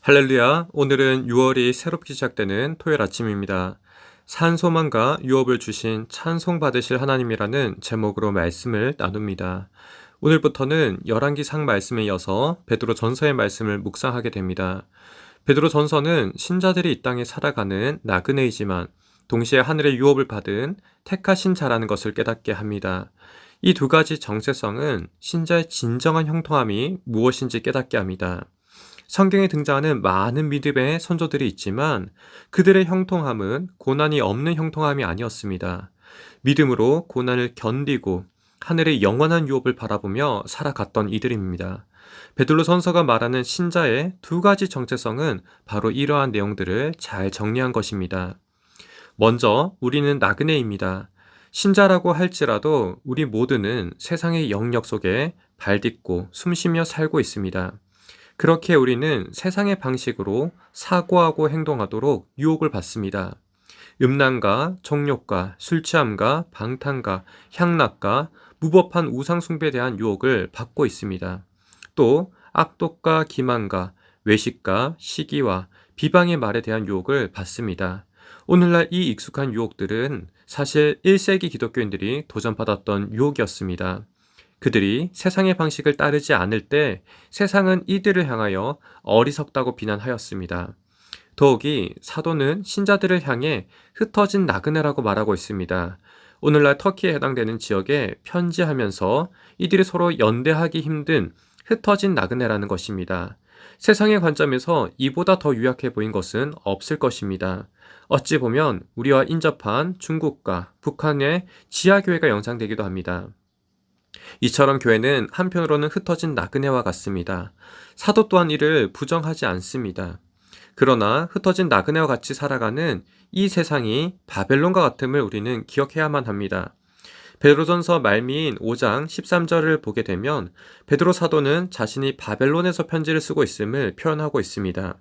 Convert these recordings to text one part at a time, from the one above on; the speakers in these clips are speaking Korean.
할렐루야. 오늘은 6월이 새롭게 시작되는 토요일 아침입니다. 산소망과 유업을 주신 찬송 받으실 하나님이라는 제목으로 말씀을 나눕니다. 오늘부터는 열왕기상 말씀에 이어서 베드로 전서의 말씀을 묵상하게 됩니다. 베드로 전서는 신자들이 이 땅에 살아가는 나그네이지만 동시에 하늘의 유업을 받은 택하신 자라는 것을 깨닫게 합니다. 이 두 가지 정체성은 신자의 진정한 형통함이 무엇인지 깨닫게 합니다. 성경에 등장하는 많은 믿음의 선조들이 있지만 그들의 형통함은 고난이 없는 형통함이 아니었습니다. 믿음으로 고난을 견디고 하늘의 영원한 유업을 바라보며 살아갔던 이들입니다. 베드로 전서가 말하는 신자의 두 가지 정체성은 바로 이러한 내용들을 잘 정리한 것입니다. 먼저 우리는 나그네입니다. 신자라고 할지라도 우리 모두는 세상의 영역 속에 발딛고 숨쉬며 살고 있습니다. 그렇게 우리는 세상의 방식으로 사고하고 행동하도록 유혹을 받습니다. 음란과 정욕과 술 취함과 방탕과 향락과 무법한 우상 숭배에 대한 유혹을 받고 있습니다. 또 악독과 기만과 외식과 시기와 비방의 말에 대한 유혹을 받습니다. 오늘날 이 익숙한 유혹들은 사실 1세기 기독교인들이 도전받았던 유혹이었습니다. 그들이 세상의 방식을 따르지 않을 때 세상은 이들을 향하여 어리석다고 비난하였습니다. 더욱이 사도는 신자들을 향해 흩어진 나그네라고 말하고 있습니다. 오늘날 터키에 해당되는 지역에 편지하면서 이들이 서로 연대하기 힘든 흩어진 나그네라는 것입니다. 세상의 관점에서 이보다 더 유약해 보인 것은 없을 것입니다. 어찌 보면 우리와 인접한 중국과 북한의 지하교회가 연상되기도 합니다. 이처럼 교회는 한편으로는 흩어진 나그네와 같습니다. 사도 또한 이를 부정하지 않습니다. 그러나 흩어진 나그네와 같이 살아가는 이 세상이 바벨론과 같음을 우리는 기억해야만 합니다. 베드로전서 말미인 5장 13절을 보게 되면 베드로 사도는 자신이 바벨론에서 편지를 쓰고 있음을 표현하고 있습니다.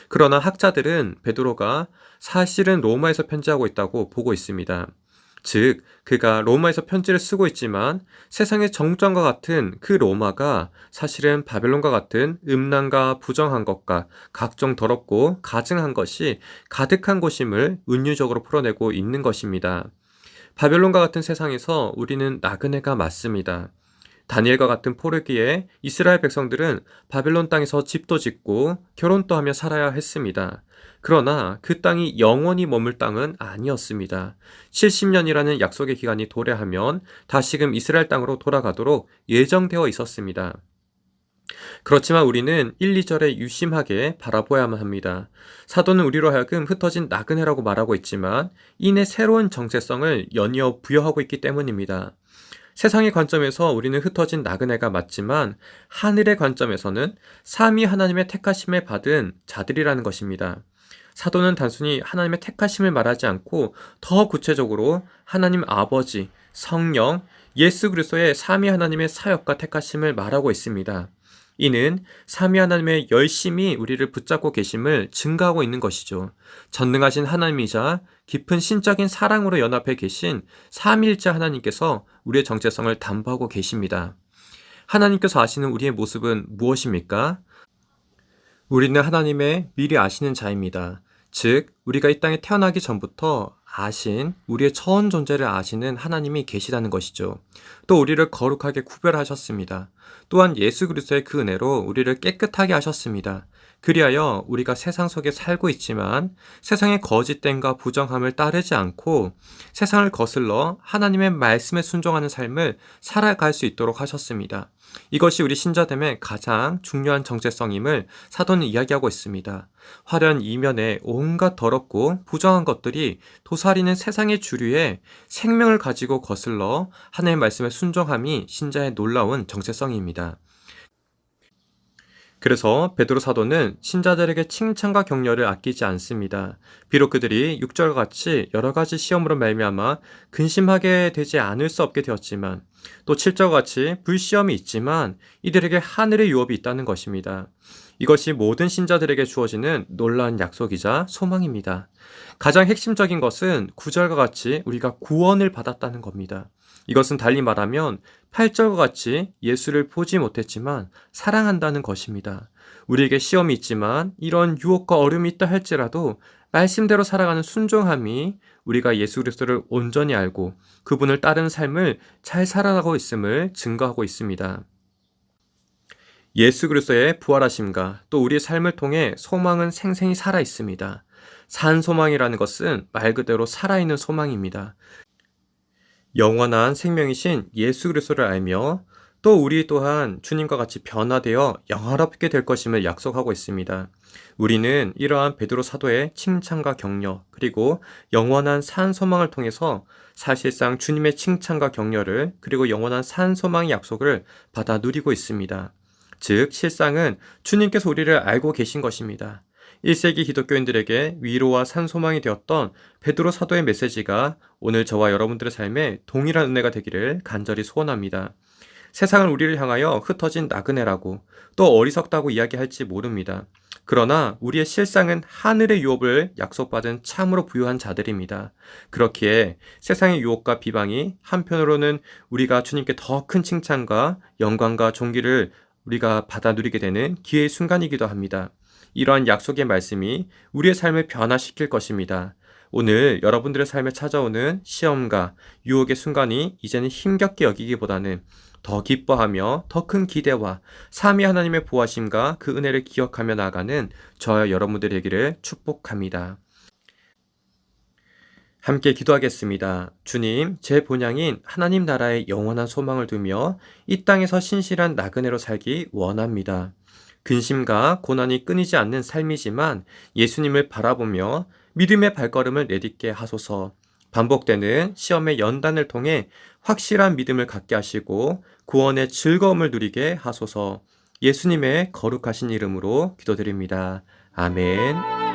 그러나 학자들은 베드로가 사실은 로마에서 편지하고 있다고 보고 있습니다. 즉, 그가 로마에서 편지를 쓰고 있지만 세상의 정점과 같은 그 로마가 사실은 바벨론과 같은 음란과 부정한 것과 각종 더럽고 가증한 것이 가득한 곳임을 은유적으로 풀어내고 있는 것입니다. 바벨론과 같은 세상에서 우리는 나그네가 맞습니다. 다니엘과 같은 포르기에 이스라엘 백성들은 바벨론 땅에서 집도 짓고 결혼도 하며 살아야 했습니다. 그러나 그 땅이 영원히 머물 땅은 아니었습니다. 70년이라는 약속의 기간이 도래하면 다시금 이스라엘 땅으로 돌아가도록 예정되어 있었습니다. 그렇지만 우리는 1, 2절에 유심하게 바라보아야만 합니다. 사도는 우리로 하여금 흩어진 나그네라고 말하고 있지만 이내 새로운 정체성을 연이어 부여하고 있기 때문입니다. 세상의 관점에서 우리는 흩어진 나그네가 맞지만 하늘의 관점에서는 삼위 하나님의 택하심을 받은 자들이라는 것입니다. 사도는 단순히 하나님의 택하심을 말하지 않고 더 구체적으로 하나님 아버지, 성령, 예수 그리스도의 삼위 하나님의 사역과 택하심을 말하고 있습니다. 이는 삼위 하나님의 열심히 우리를 붙잡고 계심을 증거하고 있는 것이죠. 전능하신 하나님이자 깊은 신적인 사랑으로 연합해 계신 삼위일체 하나님께서 우리의 정체성을 담보하고 계십니다. 하나님께서 아시는 우리의 모습은 무엇입니까? 우리는 하나님의 미리 아시는 자입니다. 즉, 우리가 이 땅에 태어나기 전부터 아신 우리의 처음 존재를 아시는 하나님이 계시다는 것이죠. 또 우리를 거룩하게 구별하셨습니다. 또한 예수 그리스도의 그 은혜로 우리를 깨끗하게 하셨습니다. 그리하여 우리가 세상 속에 살고 있지만 세상의 거짓됨과 부정함을 따르지 않고 세상을 거슬러 하나님의 말씀에 순종하는 삶을 살아갈 수 있도록 하셨습니다. 이것이 우리 신자됨의 가장 중요한 정체성임을 사도는 이야기하고 있습니다. 화려한 이면에 온갖 더럽고 부정한 것들이 도사리는 세상의 주류에 생명을 가지고 거슬러 하나님의 말씀에 순종함이 신자의 놀라운 정체성입니다. 그래서 베드로 사도는 신자들에게 칭찬과 격려를 아끼지 않습니다. 비록 그들이 6절과 같이 여러 가지 시험으로 말미암아 근심하게 되지 않을 수 없게 되었지만 또 7절과 같이 불시험이 있지만 이들에게 하늘의 유업이 있다는 것입니다. 이것이 모든 신자들에게 주어지는 놀라운 약속이자 소망입니다. 가장 핵심적인 것은 9절과 같이 우리가 구원을 받았다는 겁니다. 이것은 달리 말하면 8절과 같이 예수를 보지 못했지만 사랑한다는 것입니다. 우리에게 시험이 있지만 이런 유혹과 어려움이 있다 할지라도 말씀대로 살아가는 순종함이 우리가 예수 그리스도를 온전히 알고 그분을 따르는 삶을 잘 살아가고 있음을 증거하고 있습니다. 예수 그리스도의 부활하심과 또 우리의 삶을 통해 소망은 생생히 살아 있습니다. 산 소망이라는 것은 말 그대로 살아있는 소망입니다. 영원한 생명이신 예수 그리스도를 알며 또 우리 또한 주님과 같이 변화되어 영화롭게 될 것임을 약속하고 있습니다. 우리는 이러한 베드로 사도의 칭찬과 격려 그리고 영원한 산 소망을 통해서 사실상 주님의 칭찬과 격려를 그리고 영원한 산 소망의 약속을 받아 누리고 있습니다. 즉 실상은 주님께서 우리를 알고 계신 것입니다. 1세기 기독교인들에게 위로와 산소망이 되었던 베드로 사도의 메시지가 오늘 저와 여러분들의 삶에 동일한 은혜가 되기를 간절히 소원합니다. 세상은 우리를 향하여 흩어진 나그네라고 또 어리석다고 이야기할지 모릅니다. 그러나 우리의 실상은 하늘의 유업을 약속받은 참으로 부유한 자들입니다. 그렇기에 세상의 유혹과 비방이 한편으로는 우리가 주님께 더 큰 칭찬과 영광과 존귀를 우리가 받아 누리게 되는 기회의 순간이기도 합니다. 이러한 약속의 말씀이 우리의 삶을 변화시킬 것입니다. 오늘 여러분들의 삶에 찾아오는 시험과 유혹의 순간이 이제는 힘겹게 여기기보다는 더 기뻐하며 더 큰 기대와 삼위 하나님의 보호하심과 그 은혜를 기억하며 나아가는 저와 여러분들의 되기를 축복합니다. 함께 기도하겠습니다. 주님, 제 본향인 하나님 나라의 영원한 소망을 두며 이 땅에서 신실한 나그네로 살기 원합니다. 근심과 고난이 끊이지 않는 삶이지만 예수님을 바라보며 믿음의 발걸음을 내딛게 하소서. 반복되는 시험의 연단을 통해 확실한 믿음을 갖게 하시고 구원의 즐거움을 누리게 하소서. 예수님의 거룩하신 이름으로 기도드립니다. 아멘.